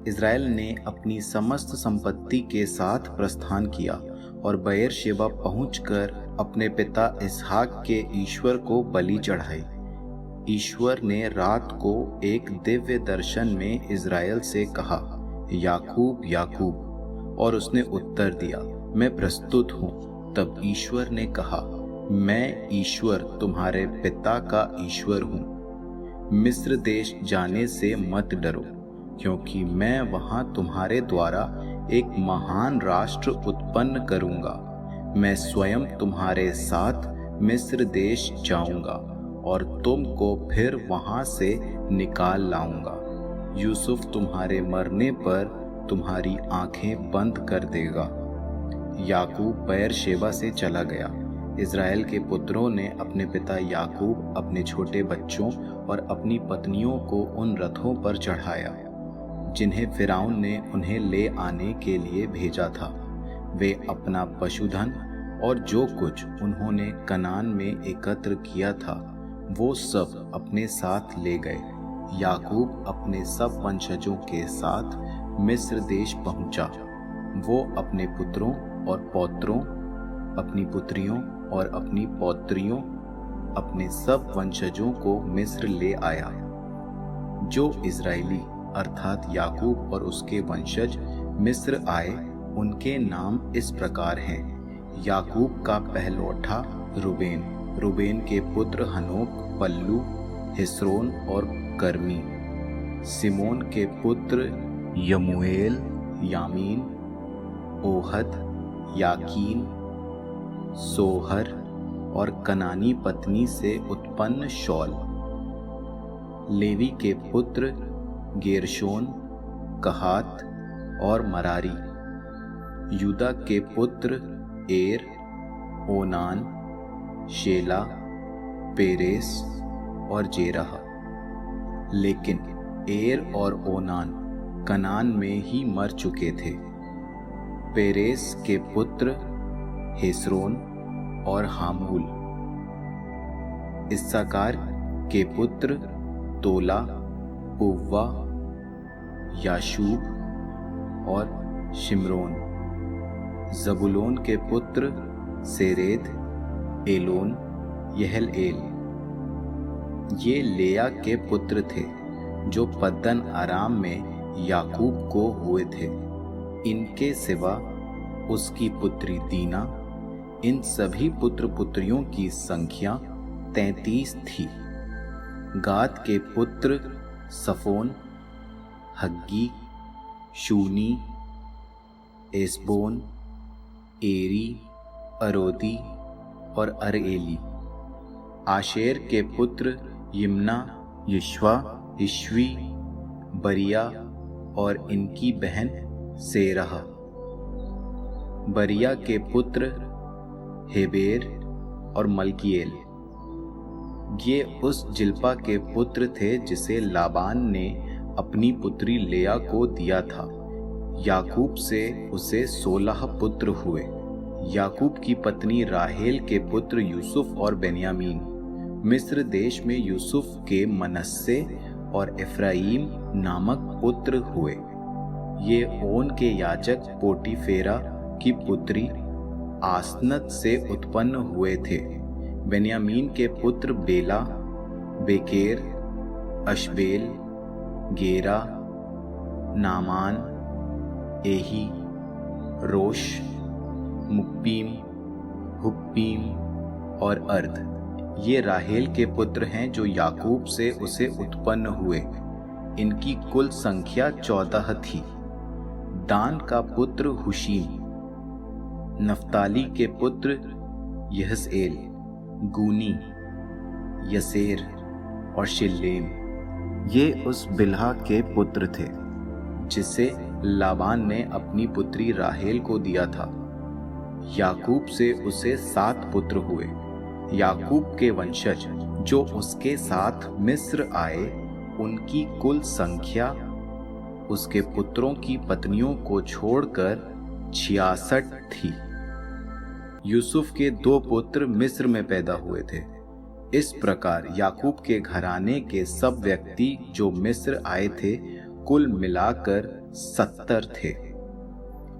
Israel ने अपनी समस्त संपत्ति के साथ प्रस्थान किया और बेएरशेबा पहुंचकर अपने पिता इसहाक के ईश्वर को बलि चढ़ाई। ईश्वर ने रात को एक दिव्य दर्शन में इज़राइल से कहा, याकूब याकूब, और उसने उत्तर दिया, मैं प्रस्तुत हूँ। तब ईश्वर ने कहा, मैं ईश्वर तुम्हारे पिता का ईश्वर हूँ। मिस्र देश जाने से मत डरो, क्योंकि मैं वहाँ तुम्हारे द्वारा एक महान राष्ट्र उत्पन्न करूँगा। मैं स्वयं तुम्हारे साथ मिस्र देश जाऊँगा और तुमको फिर वहाँ से निकाल लाऊँगा। यूसुफ तुम्हारे मरने पर तुम्हारी आंखें बंद कर देगा। याकूब बेएरशेबा से चला गया। इज़राइल के पुत्रों ने अपने पिता याकूब अपने छोटे बच्चों और अपनी पत्नियों को उन रथों पर चढ़ाया जिन्हें फ़िरौन ने उन्हें ले आने के लिए भेजा था। वे अपना पशुधन और जो कुछ उन्होंने कनान में एकत्र किया था वो सब अपने साथ ले गए। याकूब अपने सब वंशजों के साथ मिस्र देश पहुंचा। वो अपने पुत्रों और पौत्रों, अपनी पुत्रियों और अपनी पौत्रियों, अपने सब वंशजों को मिस्र ले आया। जो इज़राइली अर्थात याकूब और उसके वंशज मिस्र आए, उनके नाम इस प्रकार हैं। याकूब का पहलौठा रूबेन, रूबेन के पुत्र हनोक, पल्लू, हिस्रोन और कर्मी। सिमोन के पुत्र यमूएल, यामीन, ओहद, याकीन, सोहर और कनानी पत्नी से उत्पन्न शौल। लेवी के पुत्र गेरशोन, कहात और मरारी। यूदा के पुत्र एर, ओनान, शेला, पेरेस और जेरह। लेकिन एर और ओनान कनान में ही मर चुके थे। पेरेस के पुत्र हेस्रोन और हामूल। इस्साकार के पुत्र तोला, पुव्वा, याशूब और शिमरोन। जबुलोन के पुत्र सेरेद, एलोन, यहलएल। ये लेया के पुत्र थे जो पद्दन अराम में याकूब को हुए थे। इनके सिवा उसकी पुत्री दीना। इन सभी पुत्र पुत्रियों की संख्या 33 थी। गाद के पुत्र सफोन, हग्गी, शूनी, एसबोन, एरी, अरोदी और अरएली। आशेर के पुत्र यिम्ना, यिश्वा, इश्वी, बरिया और इनकी बहन सेरह। बरिया के पुत्र हेबेर और मल्कीएल। ये उस जिल्पा के पुत्र थे जिसे लाबान ने अपनी पुत्री लेया को दिया था। याकूब से उसे 16 पुत्र हुए। याकूब की पत्नी राहेल के पुत्र यूसुफ और बेन्यामीन। मिस्र देश में यूसुफ के मनस्से और एफ्राइम नामक पुत्र हुए। ये ओन के याजक पोटीफेरा की पुत्री आसनत से उत्पन्न हुए थे। बेन्यामीन के पुत्र बेला, बेकेर, अशबेल, गेरा, नामान, एही, रोश, मुक्पीम, हुप्पीम और अर्द। ये राहेल के पुत्र हैं जो याकूब से उसे उत्पन्न हुए। इनकी कुल संख्या 14 थी। दान का पुत्र हुशीम। नफ्ताली के पुत्र यहसएल, गूनी, यसेर और शिल्लेम। ये उस बिल्हा के पुत्र थे जिसे लाबान ने अपनी पुत्री राहेल को दिया था। याकूब से उसे 7 पुत्र हुए। याकूब के वंशज जो उसके साथ मिस्र आए, उनकी कुल संख्या उसके पुत्रों की पत्नियों को छोड़कर 66 थी। यूसुफ के 2 पुत्र मिस्र में पैदा हुए थे। इस प्रकार याकूब के घराने के सब व्यक्ति जो मिस्र आए थे, कुल मिलाकर 70 थे।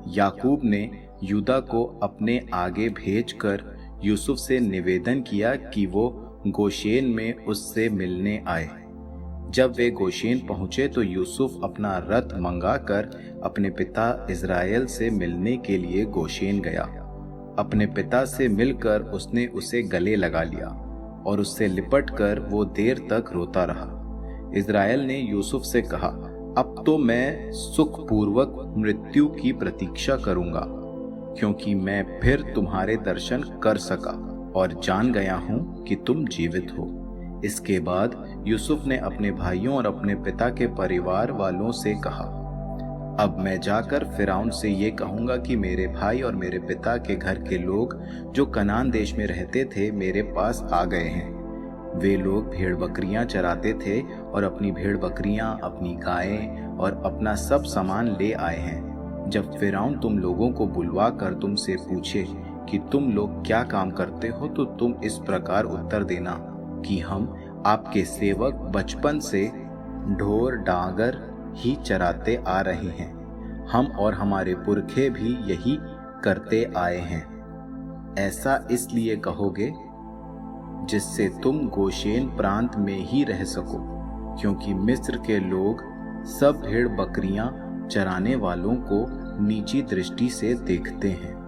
याकूब ने यूदा को अपने आगे भेजकर यूसुफ से निवेदन किया कि वो गोशेन में उससे मिलने आए। जब वे गोशेन पहुंचे तो यूसुफ अपना रथ मंगाकर अपने पिता इज़राइल से मिलने के लिए गोशेन गया। अपने पिता से मिलकर उसने उसे गले लगा लिया और उससे लिपटकर वो देर तक रोता रहा। इज़राइल ने यूसुफ से कहा, अब तो मैं सुखपूर्वक मृत्यु की प्रतीक्षा करूंगा, क्योंकि मैं फिर तुम्हारे दर्शन कर सका और जान गया हूं कि तुम जीवित हो। इसके बाद यूसुफ ने अपने भाइयों और अपने पिता के परिवार वालों से कहा, अब मैं जाकर फिरौन से ये कहूंगा कि मेरे भाई और मेरे पिता के घर के लोग जो कनान देश में रहते थे मेरे पास आ गए हैं। वे लोग भेड़ बकरियां चराते थे और अपनी भेड़ बकरियां, अपनी गायें और अपना सब सामान ले आए हैं। जब फिरौन तुम लोगों को बुलवा कर तुमसे पूछे कि तुम लोग क्या काम करते हो, तो तुम इस प्रकार उत्तर देना कि हम आपके सेवक बचपन से ढोर डांगर ही चराते आ रहे हैं। हम और हमारे पुरखे भी यही करते आए हैं। ऐसा इसलिए कहोगे जिससे तुम गोशेन प्रांत में ही रह सको, क्योंकि मिस्र के लोग सब भेड़ बकरियां चराने वालों को नीची दृष्टि से देखते हैं।